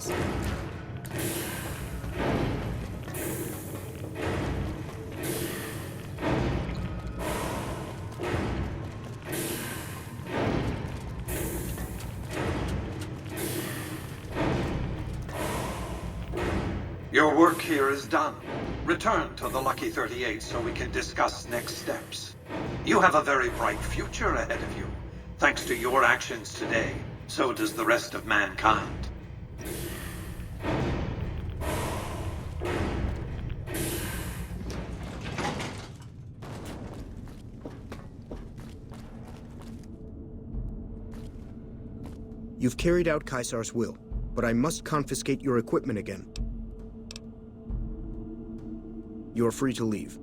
Thanks. Your work here is done. Return to the Lucky 38 so we can discuss next steps. You have a very bright future ahead of you. Thanks to your actions today, so does the rest of mankind. You've carried out Caesar's will, but I must confiscate your equipment again. You're free to leave.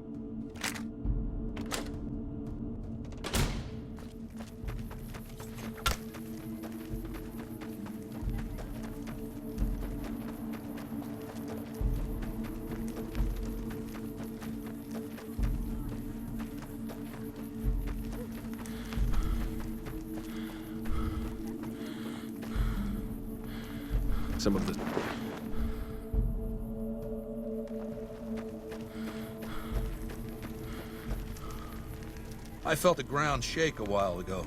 Some of the... I felt the ground shake a while ago.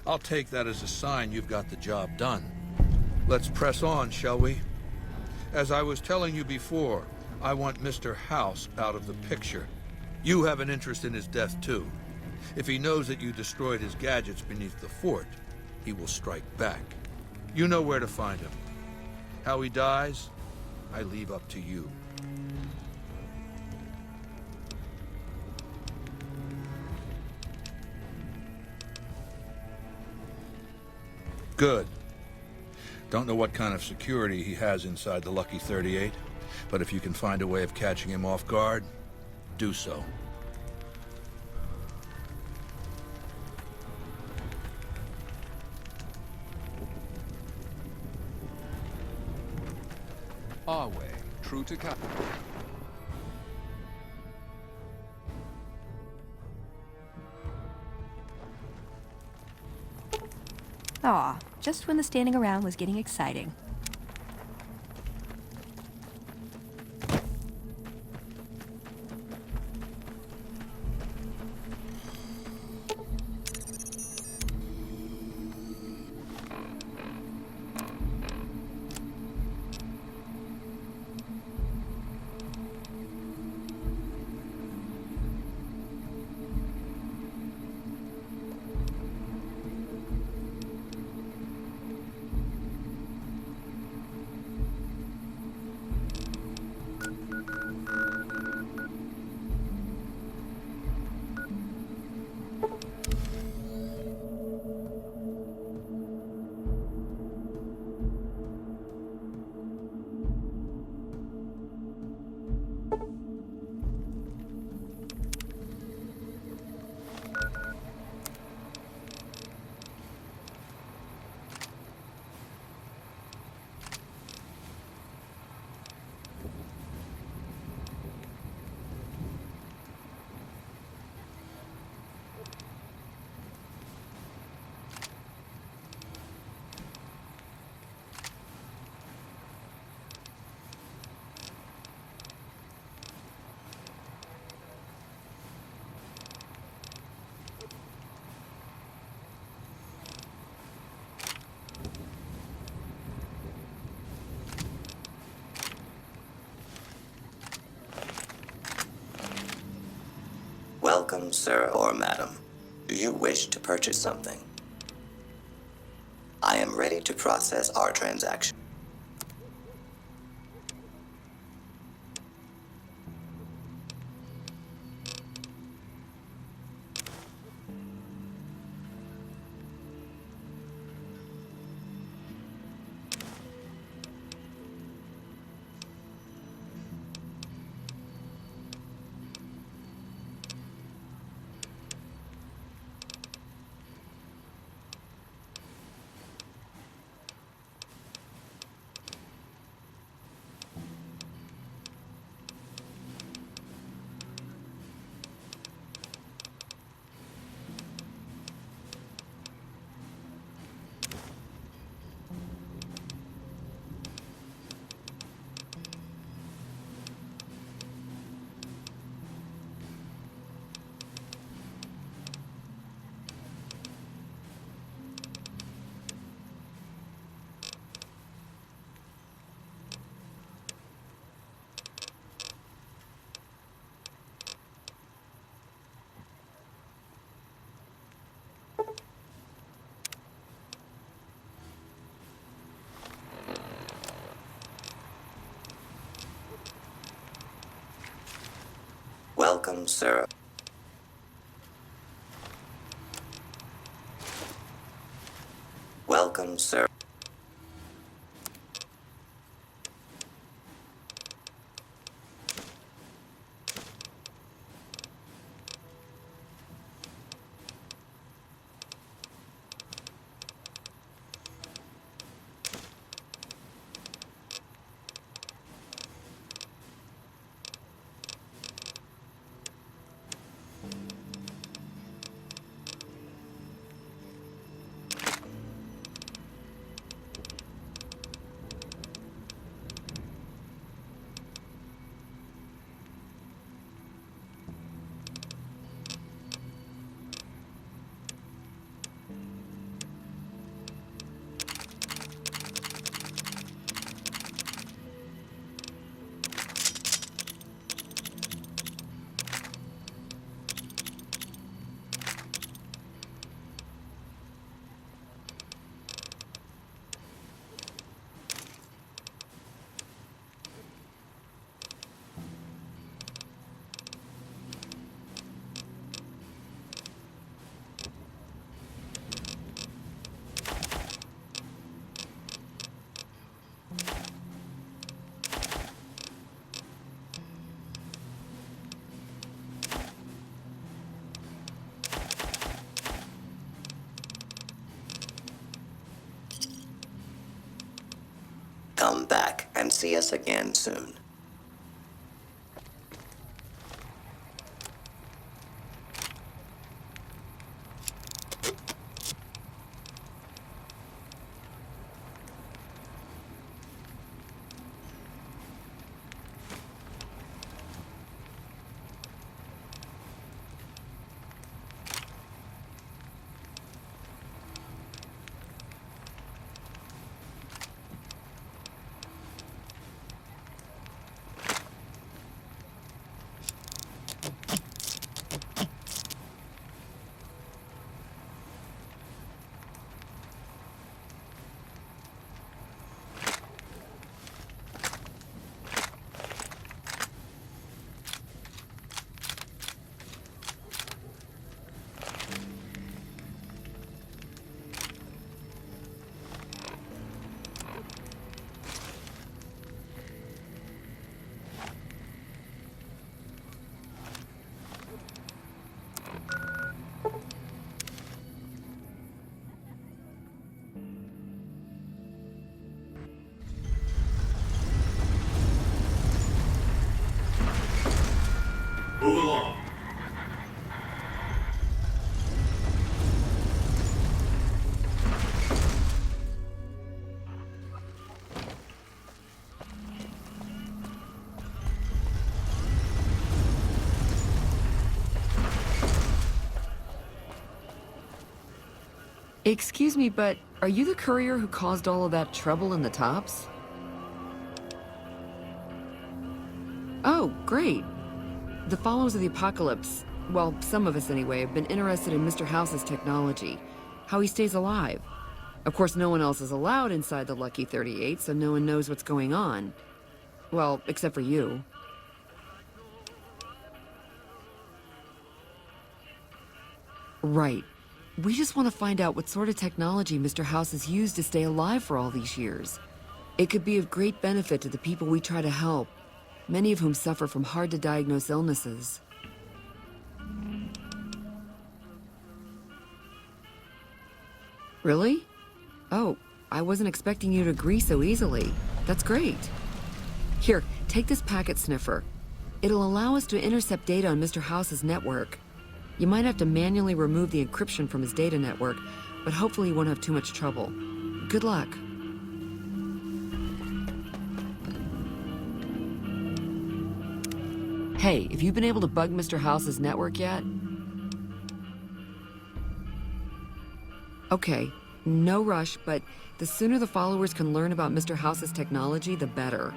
I'll take that as a sign you've got the job done. Let's press on, shall we? As I was telling you before, I want Mr. House out of the picture. You have an interest in his death, too. If he knows that you destroyed his gadgets beneath the fort, he will strike back. You know where to find him. How he dies, I leave up to you. Good. Don't know what kind of security he has inside the Lucky 38, but if you can find a way of catching him off guard, do so. Our way, true to cap. Aw, just when the standing around was getting exciting. Welcome, sir or madam. Do you wish to purchase something? I am ready to process our transaction. Welcome, sir. Welcome, sir. Come back and see us again soon. Move along. Excuse me, but are you the courier who caused all of that trouble in the tops? Oh, great. The followers of the apocalypse, well, some of us anyway, have been interested in Mr. House's technology, how he stays alive. Of course, no one else is allowed inside the Lucky 38, so no one knows what's going on. Well, except for you. Right. We just want to find out what sort of technology Mr. House has used to stay alive for all these years. It could be of great benefit to the people we try to help, many of whom suffer from hard-to-diagnose illnesses. Really? Oh, I wasn't expecting you to agree so easily. That's great. Here, take this packet sniffer. It'll allow us to intercept data on Mr. House's network. You might have to manually remove the encryption from his data network, but hopefully you won't have too much trouble. Good luck. Hey, have you been able to bug Mr. House's network yet? Okay, no rush, but the sooner the followers can learn about Mr. House's technology, the better.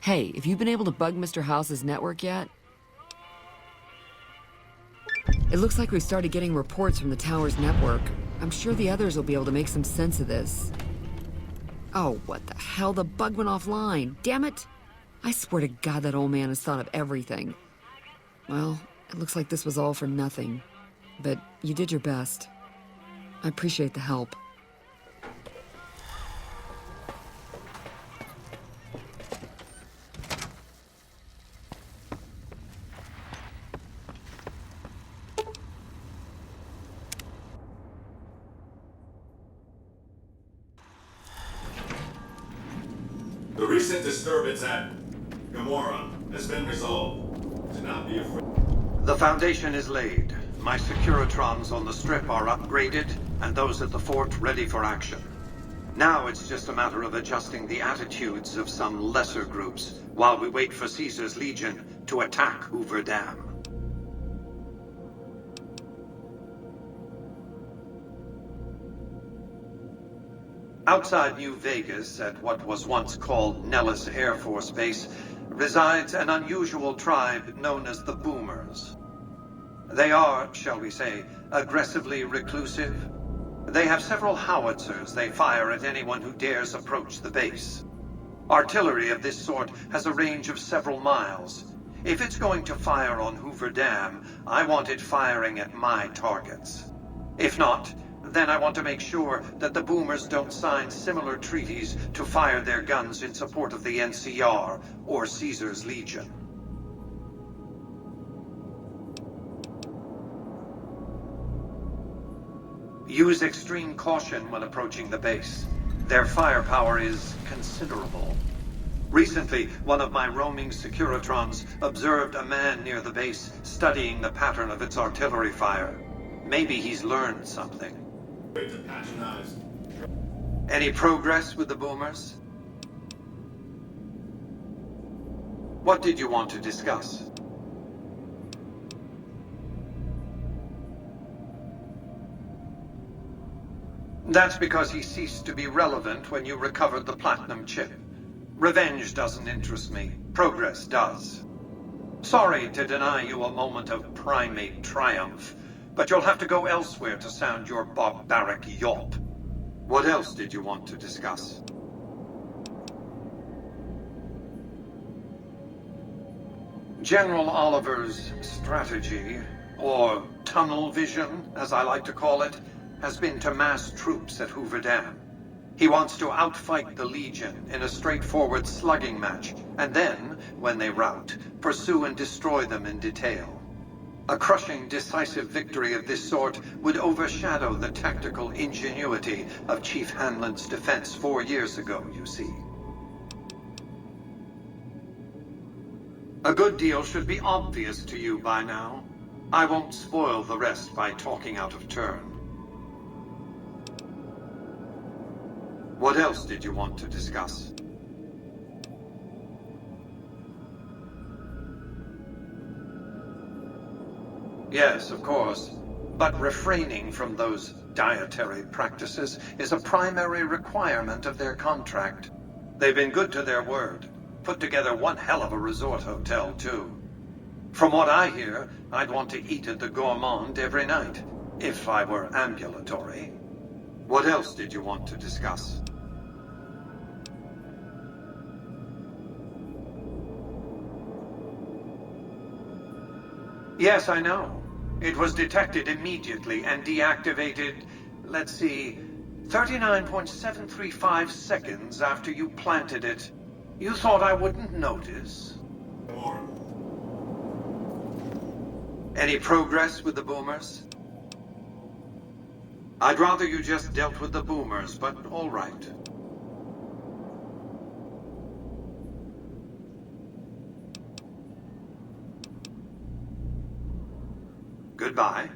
Hey, if you've been able to bug Mr. House's network yet? It looks like we've started getting reports from the tower's network. I'm sure the others will be able to make some sense of this. Oh, what the hell? The bug went offline. Damn it! I swear to God that old man has thought of everything. Well, it looks like this was all for nothing. But you did your best. I appreciate the help. The recent disturbance at Gamora has been resolved. Do not be afraid. The foundation is laid. My Securitrons on the Strip are upgraded, and those at the fort ready for action. Now it's just a matter of adjusting the attitudes of some lesser groups, while we wait for Caesar's Legion to attack Hoover Dam. Outside New Vegas, at what was once called Nellis Air Force Base, resides an unusual tribe known as the Boomers. They are, shall we say, aggressively reclusive. They have several howitzers they fire at anyone who dares approach the base. Artillery of this sort has a range of several miles. If it's going to fire on Hoover Dam, I want it firing at my targets. If not, then I want to make sure that the Boomers don't sign similar treaties to fire their guns in support of the NCR or Caesar's Legion. Use extreme caution when approaching the base. Their firepower is considerable. Recently, one of my roaming Securitrons observed a man near the base studying the pattern of its artillery fire. Maybe he's learned something. To patronize. Any progress with the Boomers? What did you want to discuss? That's because he ceased to be relevant when you recovered the platinum chip. Revenge doesn't interest me. Progress does. Sorry to deny you a moment of primate triumph, but you'll have to go elsewhere to sound your barbaric yawp. What else did you want to discuss? General Oliver's strategy, or tunnel vision, as I like to call it, has been to mass troops at Hoover Dam. He wants to outfight the Legion in a straightforward slugging match, and then, when they rout, pursue and destroy them in detail. A crushing, decisive victory of this sort would overshadow the tactical ingenuity of Chief Hanlon's defense 4 years ago, you see. A good deal should be obvious to you by now. I won't spoil the rest by talking out of turn. What else did you want to discuss? Yes, of course. But refraining from those dietary practices is a primary requirement of their contract. They've been good to their word. Put together one hell of a resort hotel, too. From what I hear, I'd want to eat at the Gourmand every night, if I were ambulatory. What else did you want to discuss? Yes, I know. It was detected immediately and deactivated, let's see, 39.735 seconds after you planted it. You thought I wouldn't notice? Any progress with the Boomers? I'd rather you just dealt with the Boomers, but all right. Goodbye.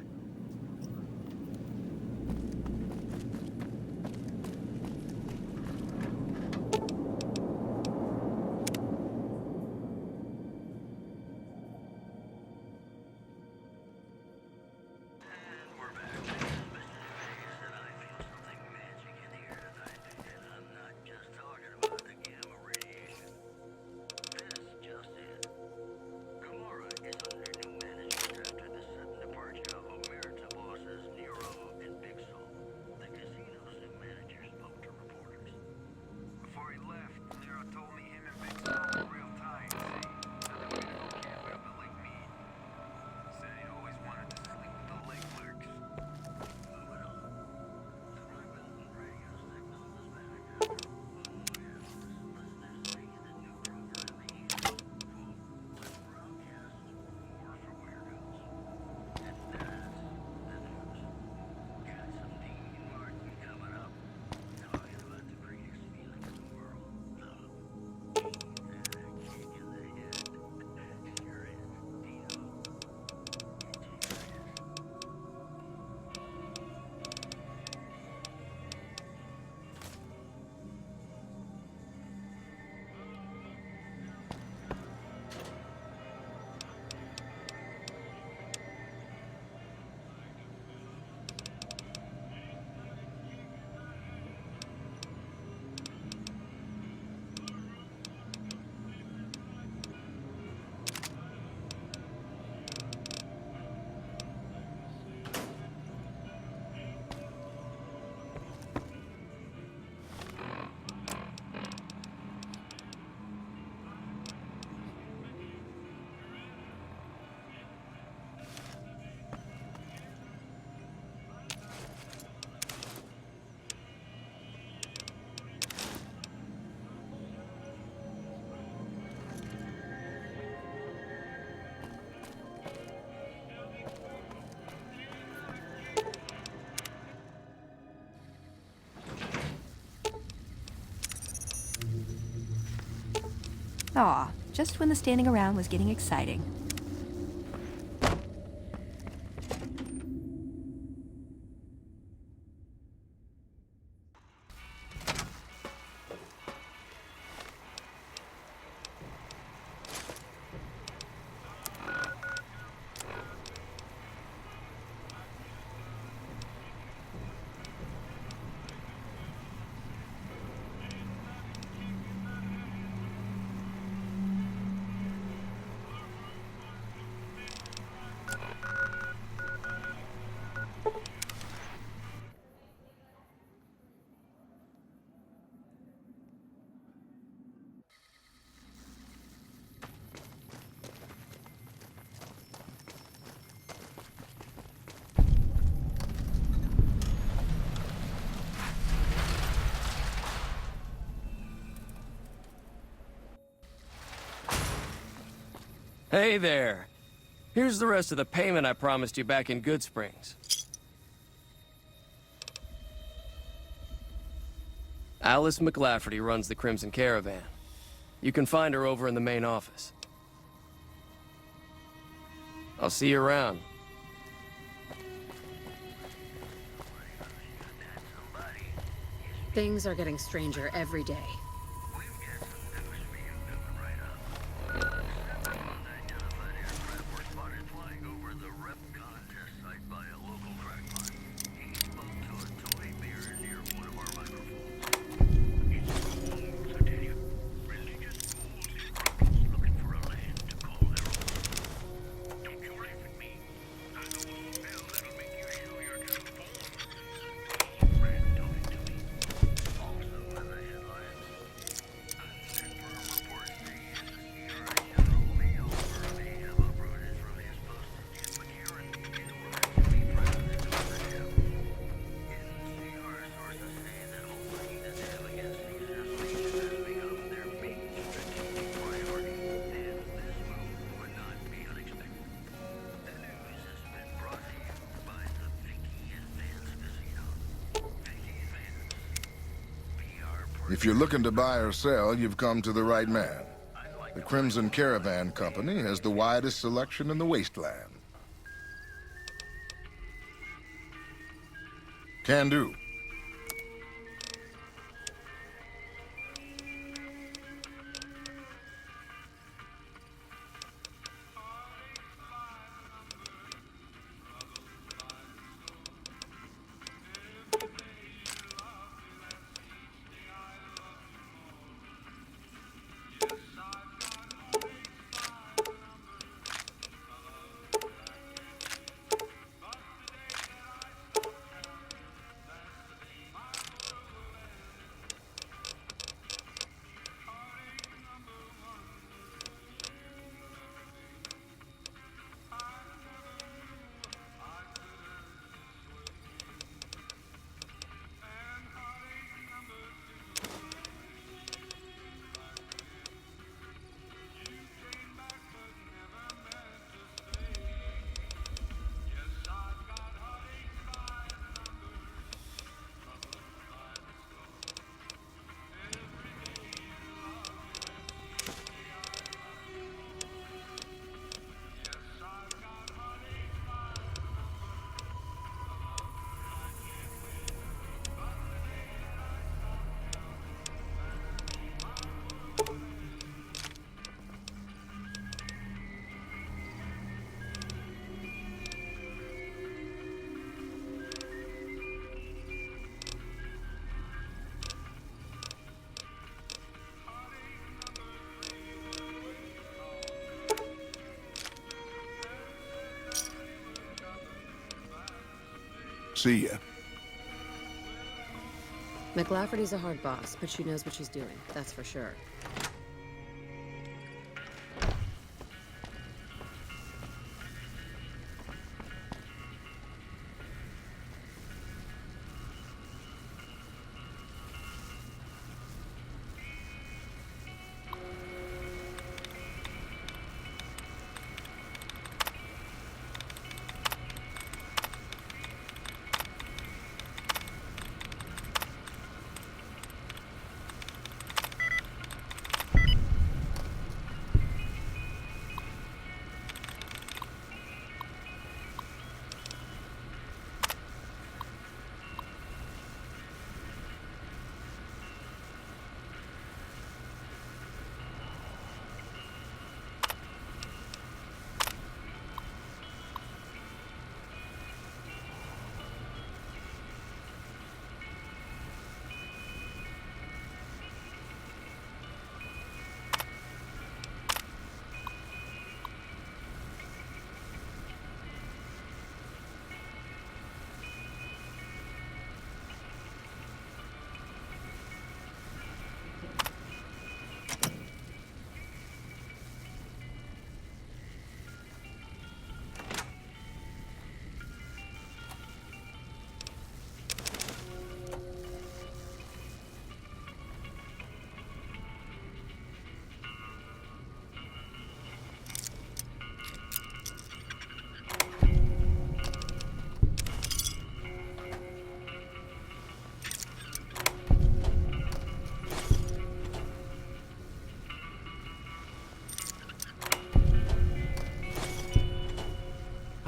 Aw, just when the standing around was getting exciting. Hey there. Here's the rest of the payment I promised you back in Good Springs. Alice McLafferty runs the Crimson Caravan. You can find her over in the main office. I'll see you around. Things are getting stranger every day. If you're looking to buy or sell, you've come to the right man. The Crimson Caravan Company has the widest selection in the wasteland. Can do. See ya. McLafferty's a hard boss, but she knows what she's doing, that's for sure.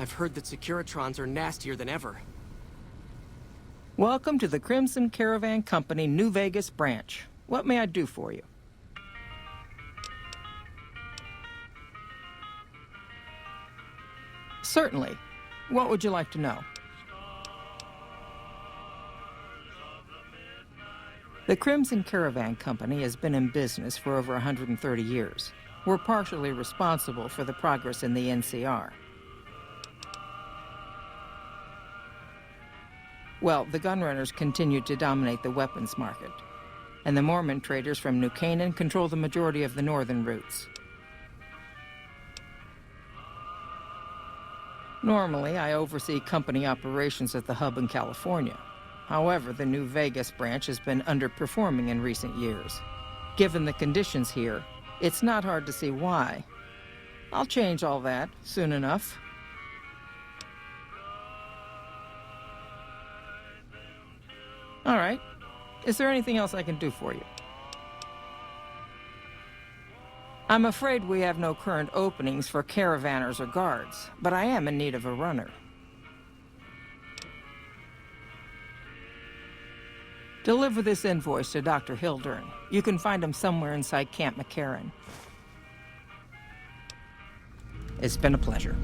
I've heard that Securitrons are nastier than ever. Welcome to the Crimson Caravan Company New Vegas branch. What may I do for you? Certainly. What would you like to know? The Crimson Caravan Company has been in business for over 130 years. We're partially responsible for the progress in the NCR. Well, the gunrunners continue to dominate the weapons market, and the Mormon traders from New Canaan control the majority of the northern routes. Normally, I oversee company operations at the hub in California. However, the New Vegas branch has been underperforming in recent years. Given the conditions here, it's not hard to see why. I'll change all that soon enough. All right. Is there anything else I can do for you? I'm afraid we have no current openings for caravanners or guards, but I am in need of a runner. Deliver this invoice to Dr. Hildern. You can find him somewhere inside Camp McCarran. It's been a pleasure.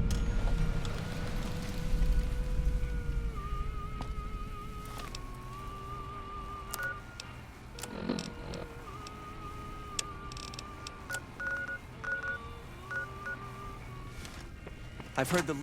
I've heard the...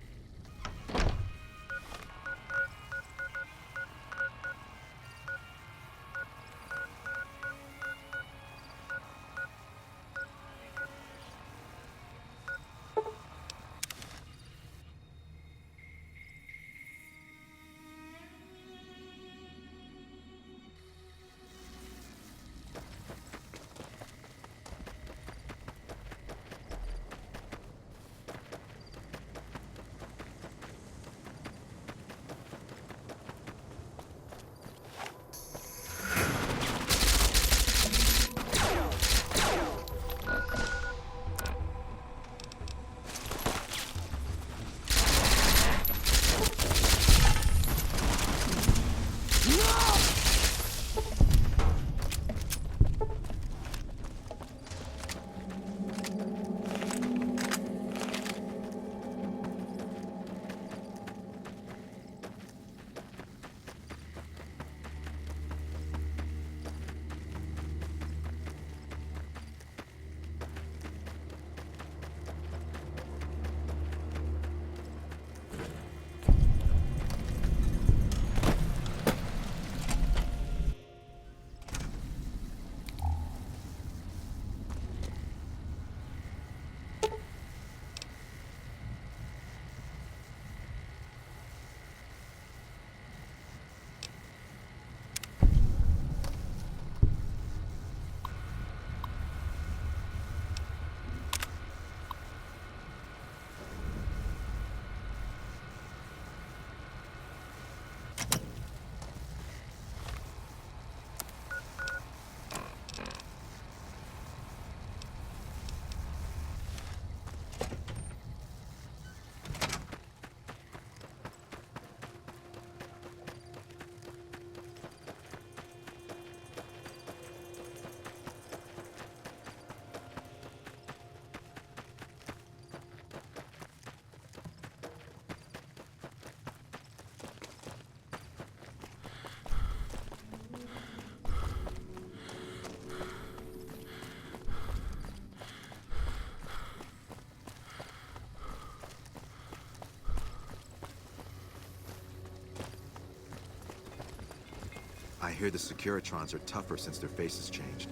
I hear the Securitrons are tougher since their faces changed.